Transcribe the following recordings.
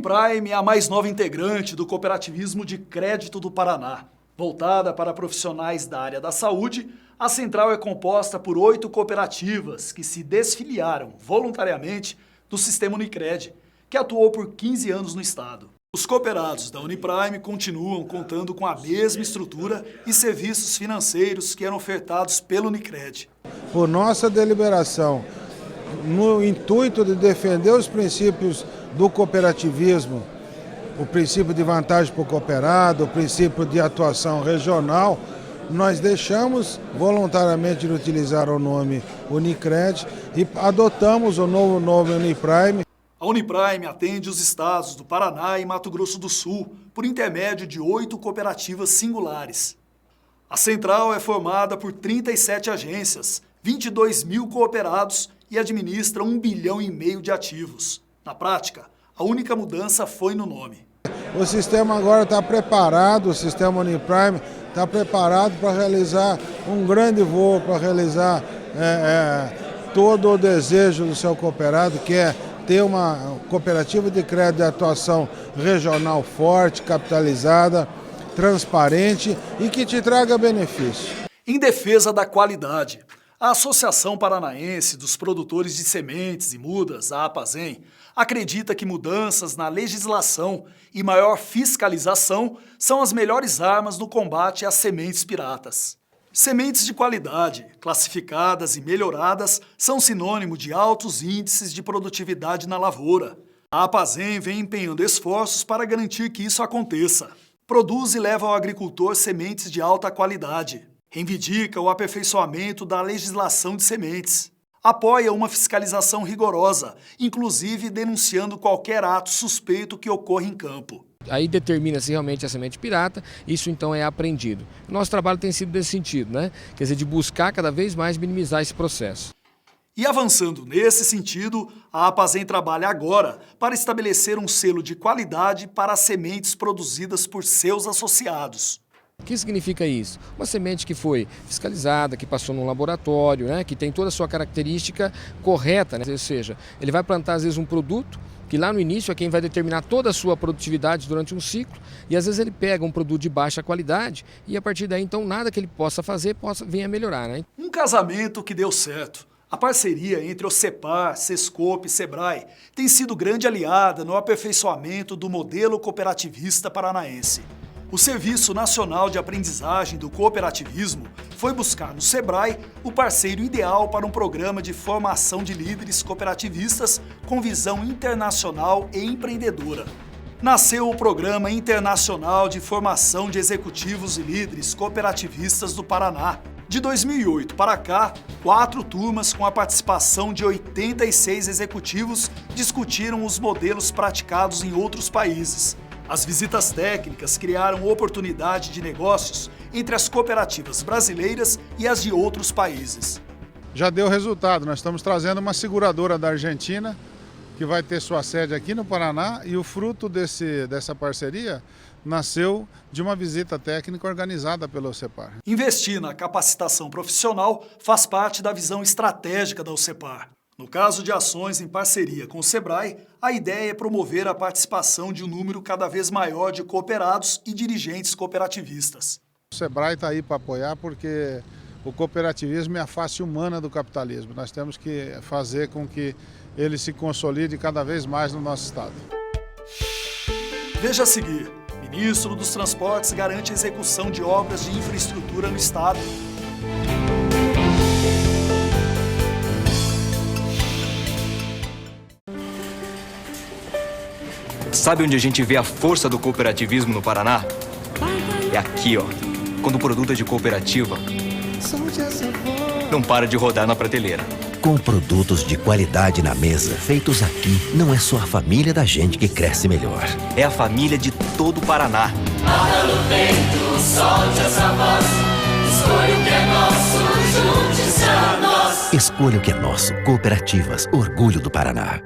Uniprime é a mais nova integrante do cooperativismo de crédito do Paraná. Voltada para profissionais da área da saúde, a central é composta por 8 cooperativas que se desfiliaram voluntariamente do sistema Unicred, que atuou por 15 anos no estado. Os cooperados da Uniprime continuam contando com a mesma estrutura e serviços financeiros que eram ofertados pelo Unicred. Por nossa deliberação, no intuito de defender os princípios do cooperativismo, o princípio de vantagem para o cooperado, o princípio de atuação regional, nós deixamos voluntariamente de utilizar o nome Unicred e adotamos o novo nome Uniprime. A Uniprime atende os estados do Paraná e Mato Grosso do Sul por intermédio de 8 cooperativas singulares. A central é formada por 37 agências, 22 mil cooperados e administra 1,5 bilhão de ativos. Na prática, a única mudança foi no nome. O sistema agora está preparado, o sistema Uniprime está preparado para realizar um grande voo, para realizar todo o desejo do seu cooperado, que é ter uma cooperativa de crédito de atuação regional forte, capitalizada, transparente e que te traga benefício. Em defesa da qualidade, a Associação Paranaense dos Produtores de Sementes e Mudas, a APASEM, acredita que mudanças na legislação e maior fiscalização são as melhores armas no combate às sementes piratas. Sementes de qualidade, classificadas e melhoradas, são sinônimo de altos índices de produtividade na lavoura. A APASEM vem empenhando esforços para garantir que isso aconteça. Produz e leva ao agricultor sementes de alta qualidade. Reivindica o aperfeiçoamento da legislação de sementes. Apoia uma fiscalização rigorosa, inclusive denunciando qualquer ato suspeito que ocorra em campo. Aí determina-se realmente a semente pirata, isso então é apreendido. Nosso trabalho tem sido desse sentido, né? Quer dizer, de buscar cada vez mais minimizar esse processo. E avançando nesse sentido, a APASEM trabalha agora para estabelecer um selo de qualidade para as sementes produzidas por seus associados. O que significa isso? Uma semente que foi fiscalizada, que passou num laboratório, né, que tem toda a sua característica correta, né? Ou seja, ele vai plantar às vezes um produto que lá no início é quem vai determinar toda a sua produtividade durante um ciclo e às vezes ele pega um produto de baixa qualidade e a partir daí então nada que ele possa fazer venha melhorar, né? Um casamento que deu certo. A parceria entre o CEPAR, Sescope e Sebrae tem sido grande aliada no aperfeiçoamento do modelo cooperativista paranaense. O Serviço Nacional de Aprendizagem do Cooperativismo foi buscar no Sebrae o parceiro ideal para um programa de formação de líderes cooperativistas com visão internacional e empreendedora. Nasceu o Programa Internacional de Formação de Executivos e Líderes Cooperativistas do Paraná. De 2008 para cá, 4 turmas com a participação de 86 executivos discutiram os modelos praticados em outros países. As visitas técnicas criaram oportunidade de negócios entre as cooperativas brasileiras e as de outros países. Já deu resultado, nós estamos trazendo uma seguradora da Argentina, que vai ter sua sede aqui no Paraná, e o fruto dessa parceria nasceu de uma visita técnica organizada pelo CEPAR. Investir na capacitação profissional faz parte da visão estratégica da CEPAR. No caso de ações em parceria com o Sebrae, a ideia é promover a participação de um número cada vez maior de cooperados e dirigentes cooperativistas. O Sebrae está aí para apoiar porque o cooperativismo é a face humana do capitalismo. Nós temos que fazer com que ele se consolide cada vez mais no nosso estado. Veja a seguir. Ministro dos Transportes garante a execução de obras de infraestrutura no estado. Sabe onde a gente vê a força do cooperativismo no Paraná? É aqui, ó. Quando o produto é de cooperativa, não para de rodar na prateleira. Com produtos de qualidade na mesa, feitos aqui, não é só a família da gente que cresce melhor. É a família de todo o Paraná. Nada no peito, solte essa voz. Escolha o que é nosso, junte-se a nós. Escolha o que é nosso. Cooperativas, orgulho do Paraná.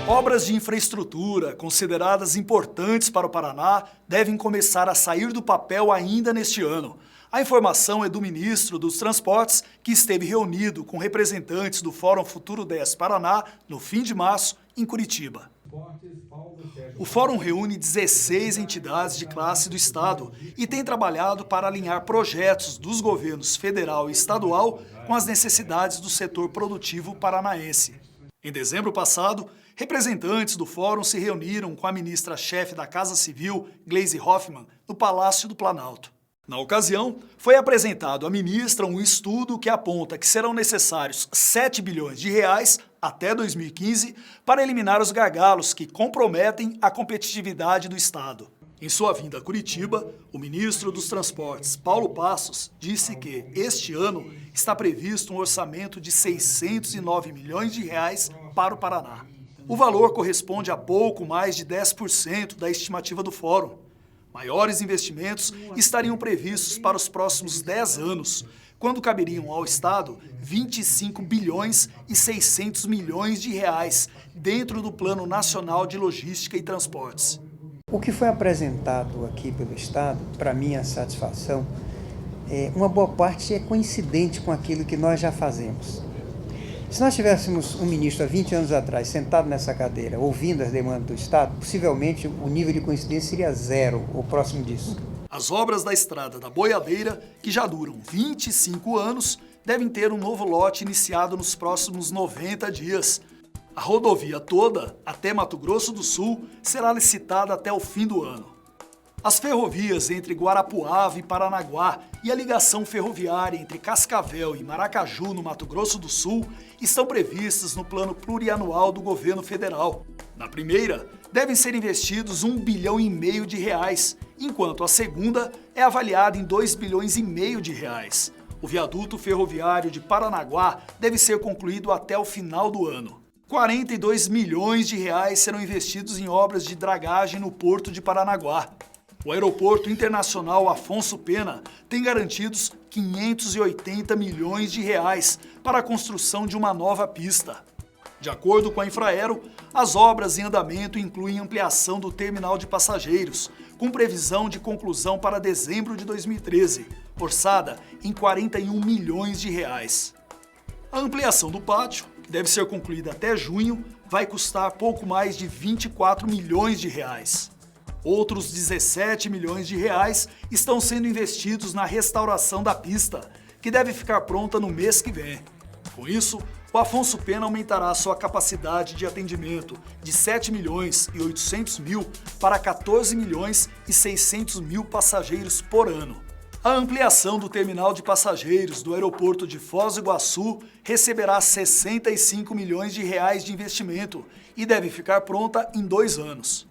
Obras de infraestrutura, consideradas importantes para o Paraná, devem começar a sair do papel ainda neste ano. A informação é do ministro dos Transportes, que esteve reunido com representantes do Fórum Futuro 10 Paraná no fim de março, em Curitiba. O Fórum reúne 16 entidades de classe do Estado e tem trabalhado para alinhar projetos dos governos federal e estadual com as necessidades do setor produtivo paranaense. Em dezembro passado, representantes do Fórum se reuniram com a ministra-chefe da Casa Civil, Gleisi Hoffmann, no Palácio do Planalto. Na ocasião, foi apresentado à ministra um estudo que aponta que serão necessários 7 bilhões de reais até 2015 para eliminar os gargalos que comprometem a competitividade do Estado. Em sua vinda a Curitiba, o ministro dos Transportes, Paulo Passos, disse que este ano está previsto um orçamento de 609 milhões de reais para o Paraná. O valor corresponde a pouco mais de 10% da estimativa do Fórum. Maiores investimentos estariam previstos para os próximos 10 anos, quando caberiam ao Estado 25 bilhões e 600 milhões de reais dentro do Plano Nacional de Logística e Transportes. O que foi apresentado aqui pelo Estado, para minha satisfação, uma boa parte é coincidente com aquilo que nós já fazemos. Se nós tivéssemos um ministro há 20 anos atrás sentado nessa cadeira, ouvindo as demandas do Estado, possivelmente o nível de coincidência seria zero ou próximo disso. As obras da Estrada da Boiadeira, que já duram 25 anos, devem ter um novo lote iniciado nos próximos 90 dias. A rodovia toda, até Mato Grosso do Sul, será licitada até o fim do ano. As ferrovias entre Guarapuava e Paranaguá e a ligação ferroviária entre Cascavel e Maracaju, no Mato Grosso do Sul, estão previstas no plano plurianual do governo federal. Na primeira, devem ser investidos 1,5 bilhão de reais, enquanto a segunda é avaliada em 2,5 bilhões de reais. O viaduto ferroviário de Paranaguá deve ser concluído até o final do ano. 42 milhões de reais serão investidos em obras de dragagem no Porto de Paranaguá. O Aeroporto Internacional Afonso Pena tem garantidos 580 milhões de reais para a construção de uma nova pista. De acordo com a Infraero, as obras em andamento incluem ampliação do terminal de passageiros, com previsão de conclusão para dezembro de 2013, orçada em 41 milhões de reais. A ampliação do pátio, que deve ser concluída até junho, vai custar pouco mais de 24 milhões de reais. Outros 17 milhões de reais estão sendo investidos na restauração da pista, que deve ficar pronta no mês que vem. Com isso, o Afonso Pena aumentará sua capacidade de atendimento de 7 milhões e 800 mil para 14 milhões e 600 mil passageiros por ano. A ampliação do terminal de passageiros do aeroporto de Foz do Iguaçu receberá 65 milhões de reais de investimento e deve ficar pronta em 2 anos.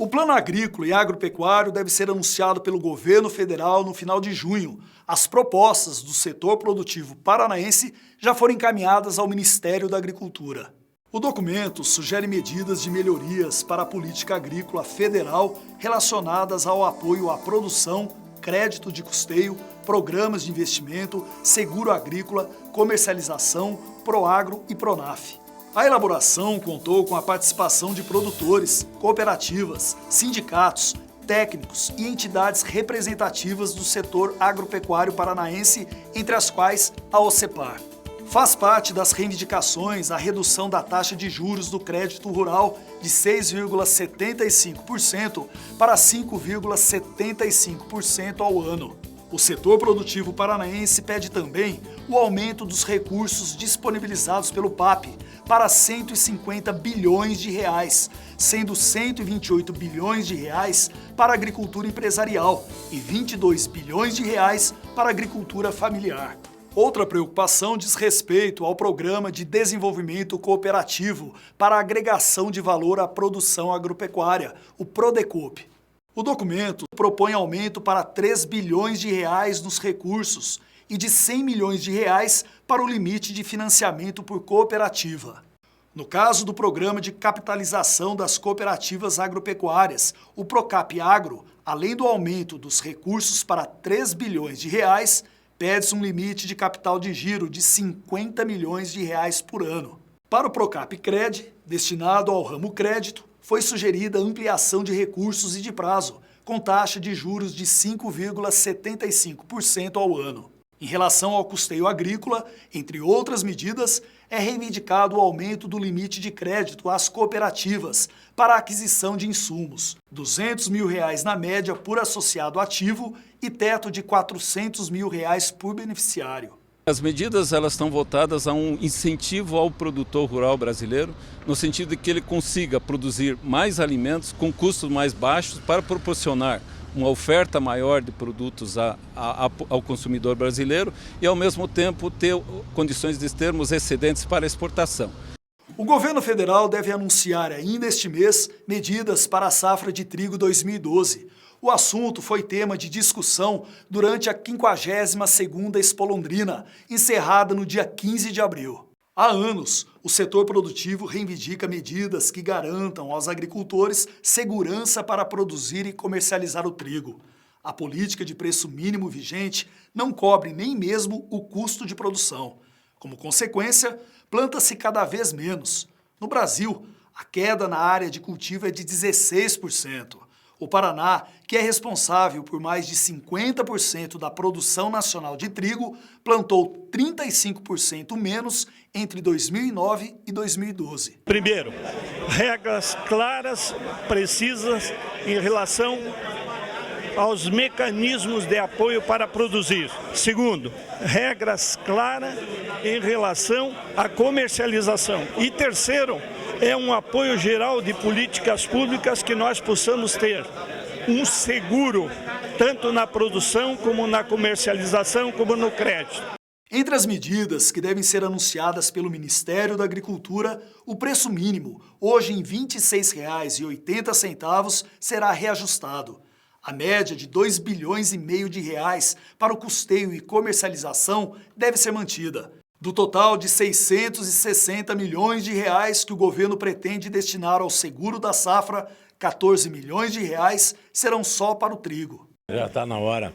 O Plano Agrícola e Agropecuário deve ser anunciado pelo governo federal no final de junho. As propostas do setor produtivo paranaense já foram encaminhadas ao Ministério da Agricultura. O documento sugere medidas de melhorias para a política agrícola federal relacionadas ao apoio à produção, crédito de custeio, programas de investimento, seguro agrícola, comercialização, Proagro e Pronaf. A elaboração contou com a participação de produtores, cooperativas, sindicatos, técnicos e entidades representativas do setor agropecuário paranaense, entre as quais a OCEPAR. Faz parte das reivindicações a redução da taxa de juros do crédito rural de 6,75% para 5,75% ao ano. O setor produtivo paranaense pede também o aumento dos recursos disponibilizados pelo PAP para 150 bilhões de reais, sendo 128 bilhões de reais para a agricultura empresarial e 22 bilhões de reais para a agricultura familiar. Outra preocupação diz respeito ao Programa de Desenvolvimento Cooperativo para a Agregação de Valor à Produção Agropecuária, o PRODECOP. O documento propõe aumento para 3 bilhões de reais nos recursos e de 100 milhões de reais para o limite de financiamento por cooperativa. No caso do Programa de Capitalização das Cooperativas Agropecuárias, o Procap Agro, além do aumento dos recursos para 3 bilhões de reais, pede-se um limite de capital de giro de 50 milhões de reais por ano. Para o Procap Cred, destinado ao ramo crédito, foi sugerida a ampliação de recursos e de prazo, com taxa de juros de 5,75% ao ano. Em relação ao custeio agrícola, entre outras medidas, é reivindicado o aumento do limite de crédito às cooperativas para a aquisição de insumos, R$ 200 mil na média por associado ativo e teto de R$ 400 mil por beneficiário. As medidas elas estão voltadas a um incentivo ao produtor rural brasileiro, no sentido de que ele consiga produzir mais alimentos com custos mais baixos para proporcionar uma oferta maior de produtos ao consumidor brasileiro e, ao mesmo tempo, ter condições de termos excedentes para exportação. O governo federal deve anunciar ainda este mês medidas para a safra de trigo 2012. O assunto foi tema de discussão durante a 52ª Expo Londrina, encerrada no dia 15 de abril. Há anos, o setor produtivo reivindica medidas que garantam aos agricultores segurança para produzir e comercializar o trigo. A política de preço mínimo vigente não cobre nem mesmo o custo de produção. Como consequência, planta-se cada vez menos. No Brasil, a queda na área de cultivo é de 16%. O Paraná, que é responsável por mais de 50% da produção nacional de trigo, plantou 35% menos entre 2009 e 2012. Primeiro, regras claras, precisas em relação aos mecanismos de apoio para produzir. Segundo, regras claras em relação à comercialização. E terceiro, é um apoio geral de políticas públicas que nós possamos ter um seguro, tanto na produção, como na comercialização, como no crédito. Entre as medidas que devem ser anunciadas pelo Ministério da Agricultura, o preço mínimo, hoje em R$ 26,80, será reajustado. A média de R$ 2,5 bilhões para o custeio e comercialização deve ser mantida. Do total de R$ 660 milhões que o governo pretende destinar ao seguro da safra, R$ 14 milhões serão só para o trigo. Já está na hora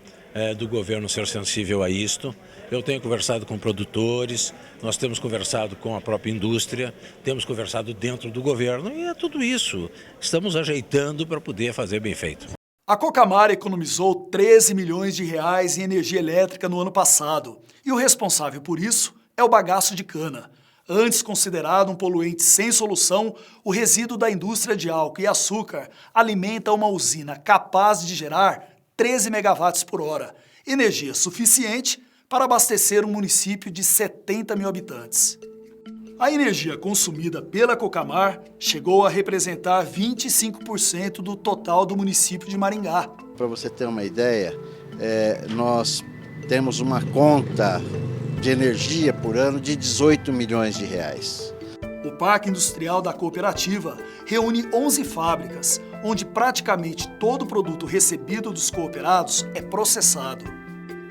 do governo ser sensível a isto. Eu tenho conversado com produtores, nós temos conversado com a própria indústria, temos conversado dentro do governo e é tudo isso. Estamos ajeitando para poder fazer bem feito. A Cocamar economizou R$ 13 milhões em energia elétrica no ano passado e o responsável por isso é o bagaço de cana. Antes considerado um poluente sem solução, o resíduo da indústria de álcool e açúcar alimenta uma usina capaz de gerar 13 megawatts por hora, energia suficiente para abastecer um município de 70 mil habitantes. A energia consumida pela Cocamar chegou a representar 25% do total do município de Maringá. Para você ter uma ideia, nós temos uma conta de energia por ano de R$ 18 milhões. O Parque Industrial da Cooperativa reúne 11 fábricas, onde praticamente todo o produto recebido dos cooperados é processado.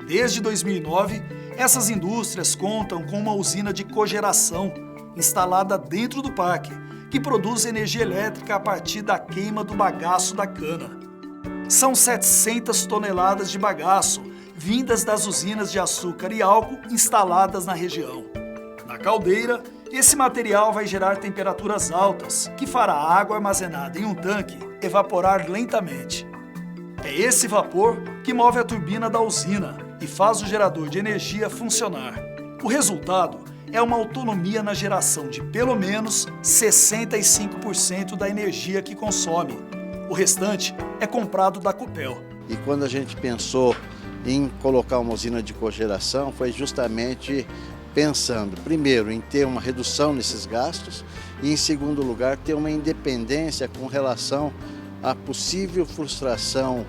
Desde 2009, essas indústrias contam com uma usina de cogeração instalada dentro do parque, que produz energia elétrica a partir da queima do bagaço da cana. São 700 toneladas de bagaço, vindas das usinas de açúcar e álcool instaladas na região. Na caldeira, esse material vai gerar temperaturas altas, que fará a água armazenada em um tanque evaporar lentamente. É esse vapor que move a turbina da usina e faz o gerador de energia funcionar. O resultado é uma autonomia na geração de pelo menos 65% da energia que consome. O restante é comprado da Copel. E quando a gente pensou em colocar uma usina de cogeração, foi justamente pensando, primeiro, em ter uma redução nesses gastos e, em segundo lugar, ter uma independência com relação à possível frustração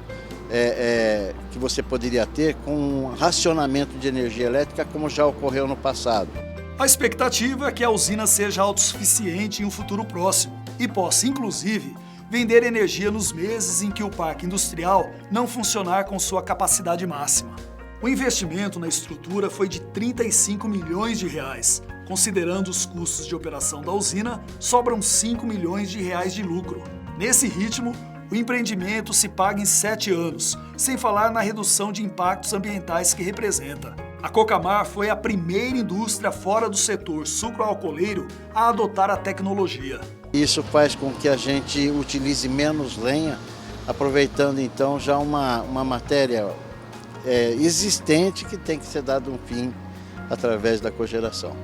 que você poderia ter com um racionamento de energia elétrica, como já ocorreu no passado. A expectativa é que a usina seja autossuficiente em um futuro próximo e possa, inclusive, vender energia nos meses em que o parque industrial não funcionar com sua capacidade máxima. O investimento na estrutura foi de R$ 35 milhões. Considerando os custos de operação da usina, sobram R$ 5 milhões de lucro. Nesse ritmo, o empreendimento se paga em 7 anos, sem falar na redução de impactos ambientais que representa. A Cocamar foi a primeira indústria fora do setor sucroalcooleiro a adotar a tecnologia. Isso faz com que a gente utilize menos lenha aproveitando então já uma matéria existente que tem que ser dado um fim através da cogeração.